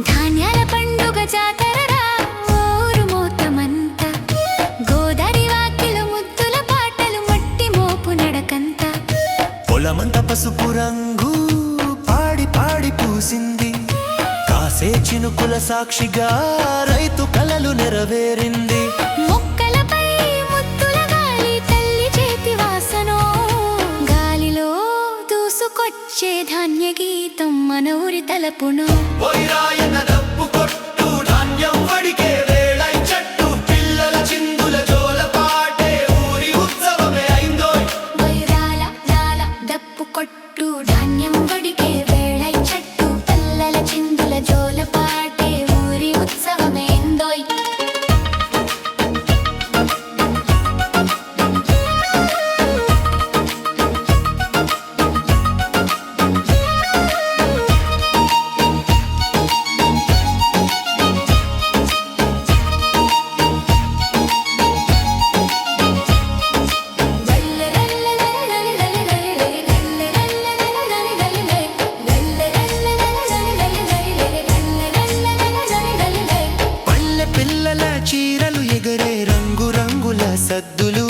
ధాన్యాల పండుగ జాతరరా ఊరు మోతమంత గోదారి వాకిల ముద్దుల పాటలు మట్టి మోపు నడకంత పొలమంత పసుపు రంగు పాడి పాడి పూసింది కాసే చినుకుల సాక్షిగా రైతు కలలు నెరవేరింది మొక్కలపై ముద్దుల గాలి తల్లి చేతి వాసనో గాలిలో దూసుకొచ్చే ధాన్య గీతం మన ఊరి తలపును కొట్టు ధాన్యం వడికే వేళై చెట్టు పిల్లల చిందుల జోల పాటే ఊరి ఉత్సవమేందోయ్ పిల్లల చీరలు ఎగరే రంగు రంగుల సద్దులు